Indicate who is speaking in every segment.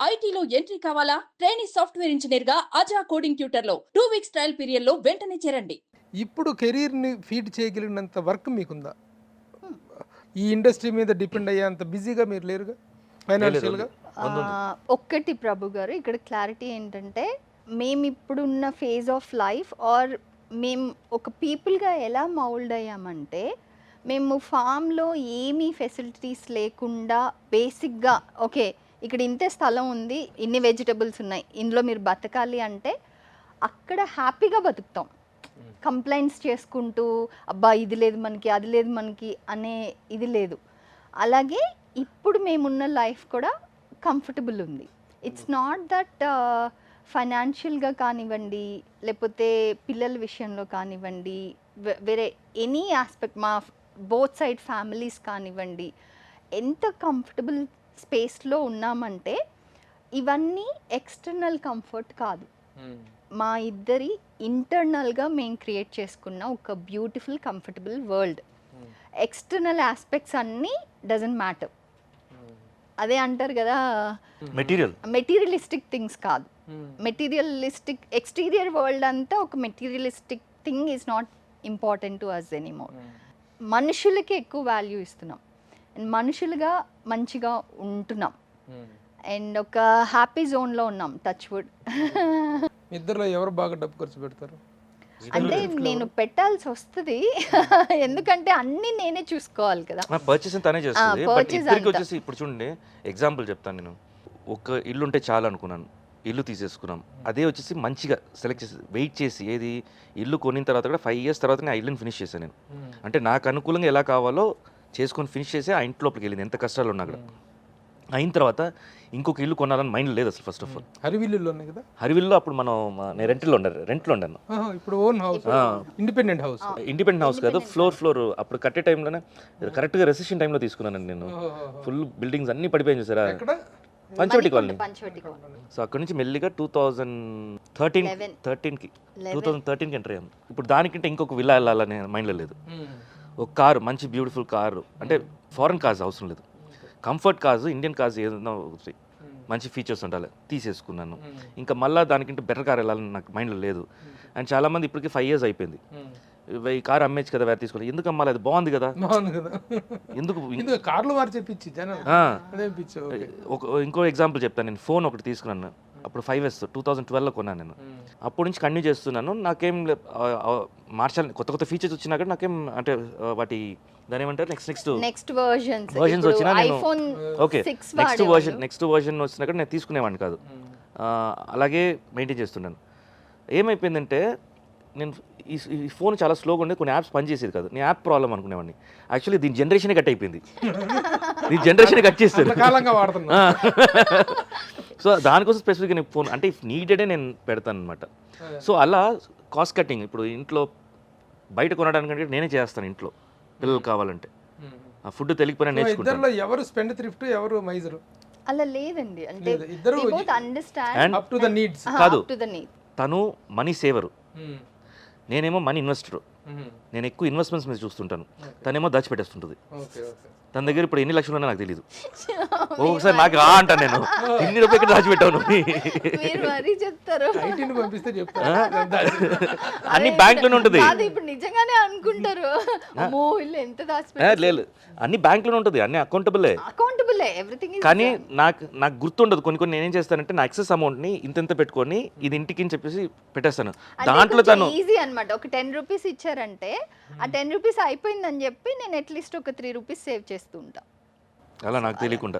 Speaker 1: ఐటీలో ఎంట్రీ కావాలా? Trainee software engineer గా అజా కోడింగ్ ట్యూటర్ లో 2 వీక్స్ ట్రయల్ పీరియడ్ లో వెంటనే చేరండి.
Speaker 2: ఇప్పుడు కెరీర్‌ని ఫీడ్ చేయగలిగినంత వర్క్ మీకుందా? ఈ ఇండస్ట్రీ మీద డిపెండ్ అయ్యేంత బిజీగా మీరు లేరుగా ఫైనాన్షియల్‌గా?
Speaker 3: ఒక్కటి ప్రభు గారు ఇక్కడ క్లారిటీ ఏంటంటే మేము ఇప్పుడున్న ఫేజ్ ఆఫ్ లైఫ్ ఆర్ మేము ఒక పీపుల్గా ఎలా మౌల్డ్ అయ్యామంటే మేము ఫామ్లో ఏమీ ఫెసిలిటీస్ లేకుండా బేసిక్గా ఓకే ఇక్కడ ఇంతే స్థలం ఉంది ఇన్ని వెజిటబుల్స్ ఉన్నాయి ఇందులో మీరు బతకాలి అంటే అక్కడ హ్యాపీగా బతుకుతాం. కంప్లైంట్స్ చేసుకుంటూ అబ్బా ఇది లేదు మనకి అది లేదు మనకి అనే ఇది లేదు. అలాగే ఇప్పుడు మేమున్న లైఫ్ కూడా కంఫర్టబుల్ ఉంది. ఇట్స్ నాట్ దట్ ఫైనాన్షియల్గా కానివ్వండి లేకపోతే పిల్లల విషయంలో కానివ్వండి వేరే ఎనీ ఆస్పెక్ట్ మా బోత్ సైడ్ ఫ్యామిలీస్ కానివ్వండి ఎంత కంఫర్టబుల్ స్పేస్లో ఉన్నామంటే ఇవన్నీ ఎక్స్టర్నల్ కంఫర్ట్ కాదు, మా ఇద్దరి ఇంటర్నల్గా మేము క్రియేట్ చేసుకున్న ఒక beautiful comfortable world. External aspects అన్నీ డజంట్ మ్యాటర్. అదే అంటారు కదా మెటీరియలిస్టిక్ థింగ్స్ కాదు. మెటీరియలిస్టిక్ ఎక్స్టీరియర్ వరల్డ్ అంతా ఒక materialistic thing is not important to us anymore. మనుషులకి ఎక్కువ వాల్యూ ఇస్తున్నాం అండ్ మనుషులుగా మంచిగా ఉంటున్నాం అండ్ ఒక హ్యాపీ జోన్లో ఉన్నాం. Touch wood.
Speaker 2: ఇద్దరులో ఎవరు బాగా డబ్బు ఖర్చు పెడతారు?
Speaker 3: అంటే నేను పెట్టాల్సి వస్తుంది ఎందుకంటే అన్ని నేనే చూసుకోవాలి కదా.
Speaker 4: పర్చేస్ తనే చేస్తుంది. బట్ ఇద్దరికి వచ్చేసి ఇప్పుడు చూడండి ఎగ్జాంపుల్ చెప్తాను. నేను ఒక ఇల్లు ఉంటే చాలు అనుకున్నాను, ఇల్లు తీసేసుకున్నాం. అదే వచ్చేసి మంచిగా సెలెక్ట్ చేసి వెయిట్ చేసి ఏది ఇల్లు కొనిన తర్వాత కూడా 5 years తర్వాత ఆ ఇల్లుని ఫినిష్ చేశాను నేను. అంటే నాకు అనుకూలంగా ఎలా కావాలో చేసుకొని ఫినిష్ చేసి ఆ ఇంటి లోపలికి వెళ్ళింది ఎంత కష్టాలు ఉన్నా కూడా. అయిన తర్వాత ఇంకొక ఇల్లు కొనాలని మైండ్ లేదు అసలు. ఫస్ట్ ఆఫ్ ఆల్
Speaker 2: హరివిల్లులో ఉన్నాయి కదా.
Speaker 4: హరివిల్లో అప్పుడు నేను రెంట్లో ఉన్నాను.
Speaker 2: ఇప్పుడు ఓన్ హౌస్, ఇండిపెండెంట్
Speaker 4: హౌస్ కాదు, ఫ్లోర్ అప్పుడు కట్టే టైంలోనే కరెక్ట్గా రెసిషన్ టైంలో తీసుకున్నాను నేను. ఫుల్ బిల్డింగ్స్ అన్ని పడిపోయాయి చూసారా, పంచవటి కాలనీ. సో అక్కడ నుంచి మెల్లిగా 2013కి ఎంటర్ అయ్యాము. ఇప్పుడు దానికంటే ఇంకొక విల్లా వెళ్ళాలనే మైండ్లో లేదు. ఒక కారు, మంచి బ్యూటిఫుల్ కారు, అంటే ఫారెన్ కార్స్ అవసరం లేదు, కంఫర్ట్ కార్స్, ఇండియన్ కార్స్ ఏదైనా ఒకటి మంచి ఫీచర్స్ ఉండాలి తీసేసుకున్నాను. ఇంకా మళ్ళీ దానికంటే బెటర్ కార్ వెళ్ళాలని నాకు మైండ్లో లేదు. అండ్ చాలామంది ఇప్పటికి 5 years అయిపోయింది, ఈ కార్ అమ్మేచ్చు కదా, వేరే తీసుకోవాలి, ఎందుకు అమ్మాలి, అది బాగుంది కదా, ఎందుకు
Speaker 2: కార్లు మార్చే పిచ్చి.
Speaker 4: ఇంకో ఎగ్జాంపుల్ చెప్తాను. నేను ఫోన్ ఒకటి తీసుకున్నాను అప్పుడు 5 years 2012లో కొన్నాను నేను. అప్పటి నుంచి కంటిన్యూ చేస్తున్నాను. నాకేం మార్చాలి, కొత్త ఫీచర్స్ వచ్చినా కూడా నాకేం అంటే వాటి దాని ఏమంటారు నెక్స్ట్ వర్షన్స్ వచ్చినా నేను ఓకే నెక్స్ట్ వర్షన్ వచ్చినా కూడా నేను తీసుకునేవాడిని కాదు. అలాగే మెయింటైన్ చేస్తున్నాను. ఏమైపోయిందంటే నేను ఈ ఫోన్ చాలా స్లోగా ఉండే, కొన్ని యాప్స్ పనిచేసేది కాదు. నేను యాప్ ప్రాబ్లం అనుకునేవాడిని. యాక్చువల్లీ దీని జనరేషన్ కట్ అయిపోయింది, దీని జనరేషన్ కట్ చేస్తారు. సో దానికోసం స్పెసిఫిక్గా నేను ఫోన్ అంటే ఇఫ్ నీడెడే నేను పెడతాను అనమాట. సో అలా కాస్ట్ కటింగ్ ఇప్పుడు ఇంట్లో బయట కొనడానికంటే నేనే చేస్తాను ఇంట్లో పిల్లలు కావాలంటే. ఆ ఫుడ్ తెలియకపోయినా నేర్చుకుంటాను.
Speaker 2: ఎవరు స్పెండ్ థ్రిఫ్ట్, ఎవరు మైజర్
Speaker 3: అలా లేదండి. అంటే
Speaker 4: కాదు, తను మనీ సేవరు, నేనేమో మనీ ఇన్వెస్టర్. నేను ఎక్కువ ఇన్వెస్ట్మెంట్స్ మీద చూస్తుంటాను, తనేమో దాచిపెట్టేస్తుంటుంది. తన దగ్గర ఇప్పుడు ఎన్ని లక్షలు ఉన్నా నాకు తెలియదు. ఒకసారి నాకు అంటాను నేను, ఇన్ని రూపాయలు ఇక్కడ దాచిపెట్టాను. అన్ని బ్యాంక్లోనే ఉంటుంది. లేదు, అన్ని బ్యాంక్లోనే ఉంటుంది, అన్ని అకౌంటబుల్లే. కానీ నాకు గుర్తుండదు. కొన్ని నేనేం చేస్తానంటే నా ఎక్సెస్ అమౌంట్ని ఇంత పెట్టుకొని ఇది ఇంటికి అని చెప్పేసి పెట్టేస్తాను. దాంట్లో తను
Speaker 3: ఈజీ అనమాట. ఒక 10 rupees ఇచ్చారంటే ఆ 10 rupees అయిపోయిందని చెప్పి నేను అట్లీస్ట్ ఒక 3 rupees సేవ్ చేస్తూ ఉంటా.
Speaker 4: అలా నాకు తెలియకుండా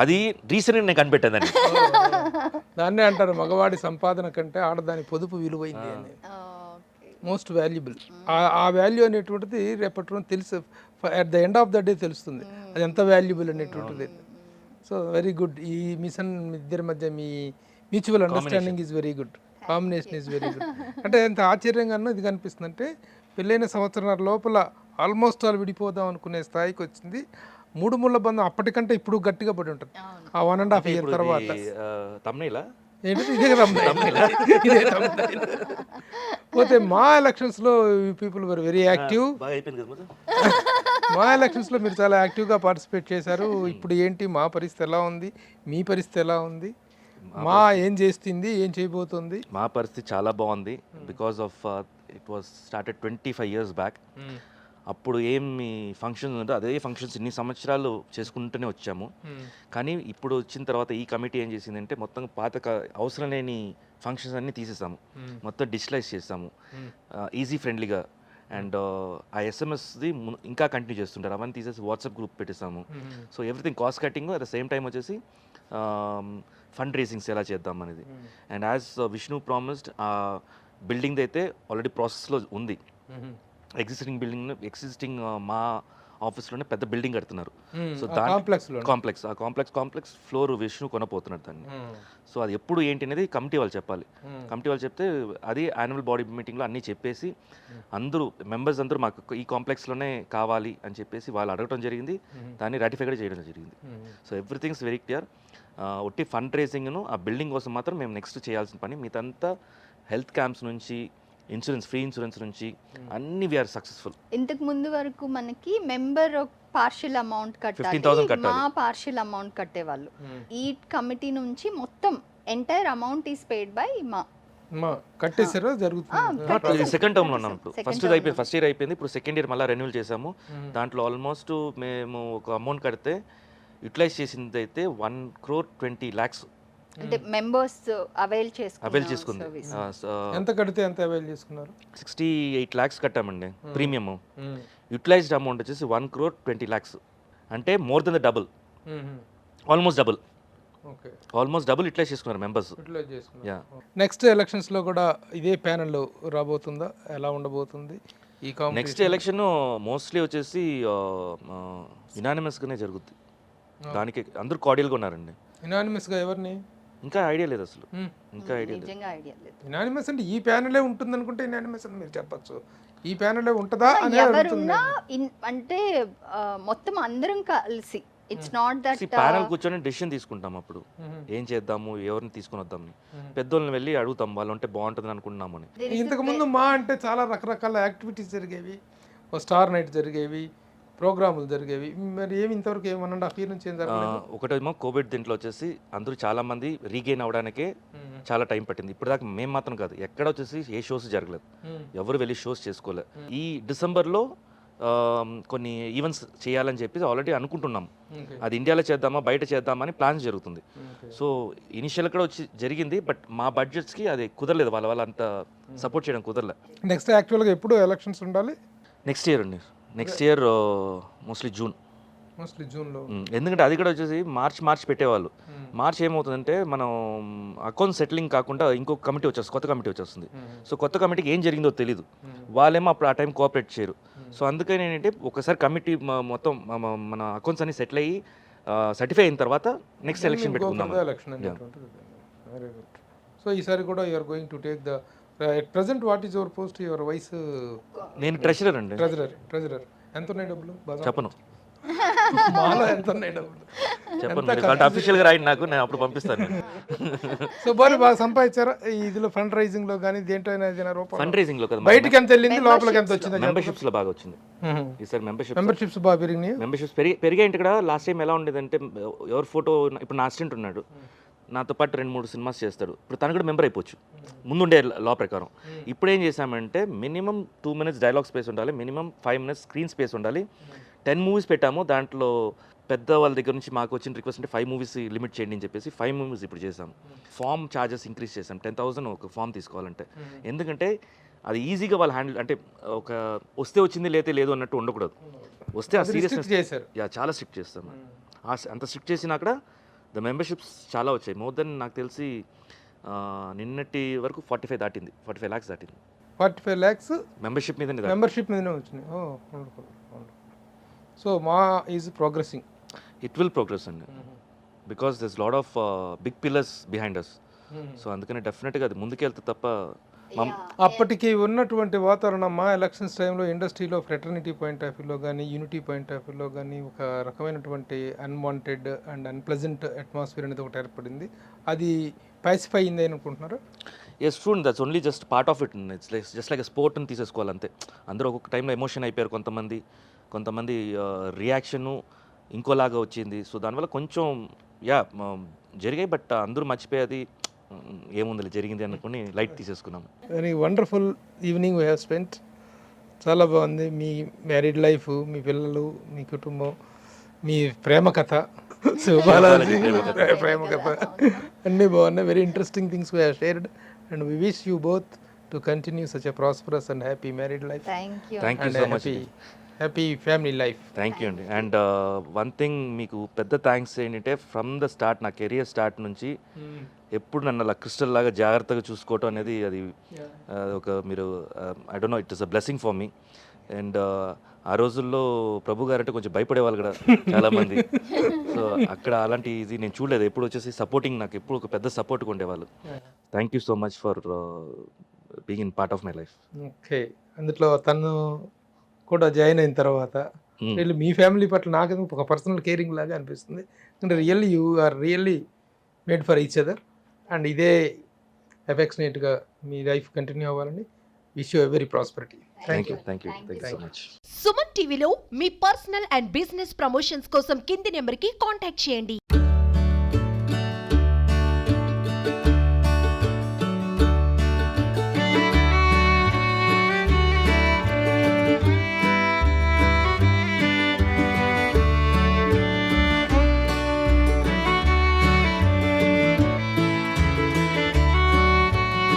Speaker 4: అది రీసెంట్గా నేను కనిపెట్టాదని.
Speaker 2: దాన్నే అంటారు మగవాడి సంపాదన కంటే ఆడదాని పొదుపు విలువైంది అని. Most valuable. ఆ వాల్యూ అనేటువంటిది రేపటి రోజు తెలుసు, at the end of the day తెలుస్తుంది అది ఎంత వాల్యుబుల్ అనేటువంటిది. So very good. ఈ మిషన్ ఇద్దరి మధ్య మీ mutual understanding is very good, combination is very good. అంటే ఎంత ఆశ్చర్యంగానో ఇది కనిపిస్తుంది అంటే పెళ్ళైన సంవత్సరాల లోపల ఆల్మోస్ట్ ఆల్ విడిపోదాం అనుకునే స్థాయికి వచ్చింది. 3 ముళ్ళ బంధం అప్పటికంటే ఇప్పుడు గట్టిగా పడి ఉంటుంది ఆ 1.5 year తర్వాత. పోతే మా ఎలక్షన్స్లో పీపుల్ వర్ వెరీ యాక్టివ్. మా ఎలక్షన్స్లో మీరు చాలా యాక్టివ్గా పార్టిసిపేట్ చేశారు. ఇప్పుడు ఏంటి మా పరిస్థితి ఎలా ఉంది, మీ పరిస్థితి ఎలా ఉంది? మా ఏం చేస్తుంది, ఏం చేయబోతుంది?
Speaker 4: మా పరిస్థితి చాలా బాగుంది because of it was started 25 years back. అప్పుడు ఏమి ఫంక్షన్స్ ఉంటే అదే ఫంక్షన్స్ ఇన్ని సంవత్సరాలు చేసుకుంటూనే వచ్చాము. కానీ ఇప్పుడు వచ్చిన తర్వాత ఈ కమిటీ ఏం చేసిందంటే మొత్తం అవసరం లేని ఫంక్షన్స్ అన్నీ తీసేసాము, మొత్తం డిజిటలైజ్ చేసాము ఈజీ ఫ్రెండ్లీగా. అండ్ ఆ ఎస్ఎంఎస్ది ఇంకా కంటిన్యూ చేస్తుంటారు, అవన్నీ తీసేసి వాట్సాప్ గ్రూప్ పెట్టేసాము. So everything cost cutting, at the same time వచ్చేసి ఫండ్ రేసింగ్స్ ఎలా చేద్దాం అనేది. అండ్ యాజ్ విష్ణు ప్రామిస్డ్, ఆ బిల్డింగ్ అయితే ఆల్రెడీ ప్రాసెస్లో ఉంది. ఎగ్జిస్టింగ్ మా ఆఫీస్లోనే పెద్ద బిల్డింగ్ కడుతున్నారు. సో కాంప్లెక్స్ ఫ్లోర్ విష్ణు కొనపోతున్నారు దాన్ని. సో అది ఎప్పుడు ఏంటి అనేది కమిటీ వాళ్ళు చెప్పాలి. కమిటీ వాళ్ళు చెప్తే అది యాన్యువల్ బాడీ మీటింగ్లో అన్నీ చెప్పేసి అందరూ మెంబర్స్ అందరూ మాకు ఈ కాంప్లెక్స్లోనే కావాలి అని చెప్పేసి వాళ్ళు అడగడం జరిగింది, దాన్ని రాటిఫై కూడా చేయడం జరిగింది. So everything's very clear. ఒట్టి ఫండ్ రేసింగ్ను ఆ బిల్డింగ్ కోసం మాత్రం మేము నెక్స్ట్ చేయాల్సిన పని, మిగతా హెల్త్ క్యాంప్స్ నుంచి ఇన్సూరెన్స్, ఫ్రీ ఇన్సూరెన్స్ నుంచి అన్ని వీఆర్ సక్సెస్ఫుల్.
Speaker 3: ఇంతకు ముందు వరకు మనకి మెంబర్ పార్షియల్ అమౌంట్
Speaker 4: 15,000
Speaker 3: కట్టాలి, మా పార్షియల్ అమౌంట్ కట్టేవాళ్ళు. ఈ కమిటీ నుంచి మొత్తం entire amount is paid by మా
Speaker 2: కట్టేసారో జరుగుతుంది.
Speaker 4: సెకండ్ టర్మ్లో ఉన్నాం ఇప్పుడు. ఫస్ట్ ఇయర్ అయిపోయింది, ఇప్పుడు సెకండ్ ఇయర్ మళ్ళీ రెన్యూవల్ చేసాము. దాంట్లో ఆల్మోస్ట్ మేము ఒక అమౌంట్ కడితే యూటిలైజ్ చేసింది అయితే 1,20,00,000
Speaker 3: అంటే మెంబర్స్ అవైల్
Speaker 4: చేసుకుంది.
Speaker 2: ఎంత కడితే ఎంత అవైల్ చేసుకున్నారు?
Speaker 4: 68 lakhs కట్టామండి ప్రీమియం. యూటిలైజ్డ్ అమౌంట్ వచ్చేసి 1,20,00,000, అంటే more than the double, almost double utilize చేసుకున్నారు మెంబర్స్.
Speaker 2: నెక్స్ట్ ఎలక్షన్స్ లో కూడా ఇదే ప్యానెల్ రాబోతుందా, ఎలా ఉండబోతుంది ఈ
Speaker 4: నెక్స్ట్ ఎలక్షన్? మోస్ట్లీ వచ్చేసి యునానిమస్గానే జరుగుద్ది. దానికి అందరూ కార్డియల్గా ఉన్నారండి.
Speaker 2: యునానిమస్గా ఎవరిని?
Speaker 4: ఇంకా ఐడియా లేదు అసలు, ఇంకా ఐడియా లేదు.
Speaker 2: యునానిమస్ అంటే ఈ ప్యానెలే ఉంటుంది అనుకుంటే యునానిమస్ అని మీరు చెప్పచ్చు. ఈ ప్యానెలే ఉంటుందా అని
Speaker 3: ఎవరున్నా అంటే మొత్తం అందరం కలిసి, ఇట్స్ నాట్ దట్
Speaker 4: ప్యానెల్ కూర్చొని డెసిషన్ తీసుకుంటాం. అప్పుడు ఏం చేద్దాము, ఎవరిని తీసుకుని వద్దాం, పెద్దోళ్ళని వెళ్ళి అడుగుతాం వాళ్ళు ఉంటే బాగుంటుంది అనుకుంటున్నామని.
Speaker 2: ఇంతకు ముందు మా అంటే చాలా రకరకాల యాక్టివిటీస్ జరిగేవి, స్టార్ నైట్ జరిగేవి, ప్రోగ్రాములు జరిగేవి. మరి ఏమి ఇంతవరకు 1.5 years నుంచి ఏం జరగలేదు?
Speaker 4: ఒకటేమో కోవిడ్ దీంట్లో వచ్చేసి అందరూ చాలా మంది రీగెయిన్ అవడానికే చాలా టైం పట్టింది. ఇప్పుడు దాకా మేము మాత్రం కాదు, ఎక్కడ వచ్చేసి ఏ షోస్ జరగలేదు, ఎవరు వెళ్ళి షోస్ చేసుకోలేదు. ఈ డిసెంబర్లో కొన్ని ఈవెంట్స్ చేయాలని చెప్పి ఆల్రెడీ అనుకుంటున్నాం. అది ఇండియాలో చేద్దామా బయట చేద్దామని ప్లాన్స్ జరుగుతుంది. సో ఇనిషియల్ కూడా వచ్చి జరిగింది, బట్ మా బడ్జెట్స్కి అది కుదరలేదు, వాళ్ళ అంత సపోర్ట్ చేయడం కుదరలేదు.
Speaker 2: నెక్స్ట్ యాక్చువల్గా ఎప్పుడు ఎలక్షన్స్ ఉండాలి?
Speaker 4: నెక్స్ట్ ఇయర్ అండి, నెక్స్ట్ ఇయర్ మోస్ట్లీ జూన్లో. ఎందుకంటే అది కూడా వచ్చేసి మార్చ్ పెట్టేవాళ్ళు. మార్చ్ ఏమవుతుందంటే మనం అకౌంట్ సెటిలింగ్ కాకుండా ఇంకొక కమిటీ కొత్త కమిటీ వచ్చేస్తుంది. సో కొత్త కమిటీకి ఏం జరిగిందో తెలియదు, వాళ్ళేమో అప్పుడు ఆ టైం కోఆపరేట్ చేయరు. సో అందుకని ఏంటంటే ఒకసారి కమిటీ మొత్తం మన అకౌంట్స్ అన్ని సెటిల్ అయ్యి సర్టిఫై అయిన తర్వాత నెక్స్ట్ ఎలక్షన్ పెట్టుకుందాం.
Speaker 2: సో ఈసారి కూడా you're going to take the present what is your post, your vice?
Speaker 4: నేను ట్రెజరర్ అండి.
Speaker 2: ట్రెజరర్. ఎంత ఉన్నాయి డబ్బులు?
Speaker 4: చెప్పను.
Speaker 2: మాలో ఎంత ఉన్నాయి డబ్బులు
Speaker 4: చెప్పను, అఫీషియల్గా రాయండి నాకు, నేను అప్పుడు పంపిస్తాను.
Speaker 2: సో బాగా సంపాదించారా ఇదిలో? ఫండ్ రైజింగ్ లో కానీ దేంట్లో?
Speaker 4: ఫండ్ రైజింగ్ లో కదా,
Speaker 2: బయటికి ఎంత వెళ్ళింది, లోపలికి ఎంత వచ్చింది?
Speaker 4: మెంబర్షిప్స్ లో బాగా వచ్చింది ఈసారి.
Speaker 2: మెంబర్షిప్స్ బాగా పెరిగినాయి.
Speaker 4: మెంబర్షిప్స్ పెరిగాయి. ఇక్కడ లాస్ట్ టైం ఎలా ఉండేదంటే, ఎవరు ఫోటో, ఇప్పుడు నా అసిస్టెంట్ ఉన్నాడు, నాతో పాటు 2-3 సినిమాస్ చేస్తాడు, ఇప్పుడు తను కూడా మెంబర్ అయిపోవచ్చు ముందుండే లా ప్రకారం. ఇప్పుడు ఏం చేశామంటే మినిమం 2 minutes డైలాగ్ స్పేస్ ఉండాలి, మినిమం 5 minutes స్క్రీన్ స్పేస్ ఉండాలి. 10 movies పెట్టాము. దాంట్లో పెద్ద వాళ్ళ దగ్గర నుంచి మాకు వచ్చిన రిక్వెస్ట్ అంటే 5 movies లిమిట్ చేయండి అని చెప్పేసి 5 movies ఇప్పుడు చేసాం. ఫామ్ ఛార్జెస్ ఇంక్రీజ్ చేసాం, 10,000 ఒక ఫామ్ తీసుకోవాలంటే. ఎందుకంటే అది ఈజీగా వాళ్ళు హ్యాండిల్, అంటే ఒక వస్తే వచ్చింది లేదు అన్నట్టు ఉండకూడదు. వస్తే ఆ సీరియస్నెస్
Speaker 2: చేశారు.
Speaker 4: చాలా స్ట్రిక్ట్ చేస్తాం. అంత స్ట్రిక్ట్ చేసినా కూడా ద మెంబర్షిప్స్ చాలా వచ్చాయి. మోర్ దెన్ నాకు తెలిసి నిన్నటి వరకు 45 దాటింది, 45 lakhs దాటింది.
Speaker 2: 45 lakhs
Speaker 4: మెంబర్షిప్
Speaker 2: మీదనే వచ్చినాయి. సో మా is progressing.
Speaker 4: It will progress అండి, because this lot of big pillars behind us. So అందుకని డెఫినెట్గా అది ముందుకెళ్తే తప్ప.
Speaker 2: అప్పటికి ఉన్నటువంటి వాతావరణం మా ఎలక్షన్స్ టైంలో ఇండస్ట్రీలో ఫ్రెటర్నిటీ పాయింట్ ఆఫ్ వ్యూలో కానీ, యూనిటీ పాయింట్ ఆఫ్ వ్యూలో కానీ ఒక రకమైనటువంటి అన్వాంటెడ్ అండ్ అన్ప్లెజెంట్ అట్మాస్ఫియర్ అనేది ఒకటి ఏర్పడింది. అది పాసిఫై అయింది అనుకుంటున్నారు?
Speaker 4: Yes true, that's only just part of it. It's like just like స్పోర్ట్ని తీసేసుకోవాలంతే. అందరూ ఒక్కొక్క టైంలో ఎమోషన్ అయిపోయారు, కొంతమంది రియాక్షను ఇంకోలాగా వచ్చింది. సో దానివల్ల కొంచెం జరిగాయి, బట్ అందరూ మర్చిపోయేది ఏముంది జరిగింది అనుకుని లైట్ తీసేసుకున్నాము.
Speaker 2: Very wonderful evening we have spent. చాలా బాగుంది మీ మ్యారీడ్ లైఫ్, మీ పిల్లలు, మీ కుటుంబం, మీ ప్రేమ కథ, శివబాలాజీ ప్రేమ కథ అన్నీ బాగున్నాయి. Very interesting things we have shared and we wish you both to continue such a prosperous and happy married life
Speaker 3: thank you.
Speaker 4: Thank you
Speaker 2: and
Speaker 4: so much.
Speaker 2: Happy family life.
Speaker 4: Thank you అండి. And one thing మీకు పెద్ద thanks ఏంటంటే from the start, నా career start నుంచి ఎప్పుడు నన్ను అలా crystal లాగా జాగ్రత్తగా చూసుకోవటం అనేది అది ఒక మీరు I don't know, it is a blessing for me. And ఆ రోజుల్లో ప్రభు గారు అంటే కొంచెం భయపడేవాళ్ళు కూడా చాలామంది. సో అక్కడ అలాంటి ఇది నేను చూడలేదు. ఎప్పుడు వచ్చేసి సపోర్టింగ్, నాకు ఎప్పుడు ఒక పెద్ద సపోర్ట్గా ఉండేవాళ్ళు. Thank you so much for being in part of my life.
Speaker 2: Okay, అందులో తను కూడా జాయిన్ అయిన తర్వాత really మీ ఫ్యామిలీ పట్ల నాకు ఒక పర్సనల్ కేరింగ్ లాగా అనిపిస్తుంది. అంటే really you are really made for each other and ఇదే ఎఫెక్షనేట్గా మీ లైఫ్ కంటిన్యూ అవ్వాలని wish you very prosperity.
Speaker 4: Thank you thank you thank you so much.
Speaker 5: Suman టీవీలో మీ పర్సనల్ అండ్ బిజినెస్ ప్రమోషన్స్ కోసం కింది నెంబర్కి కాంటాక్ట్ చేయండి.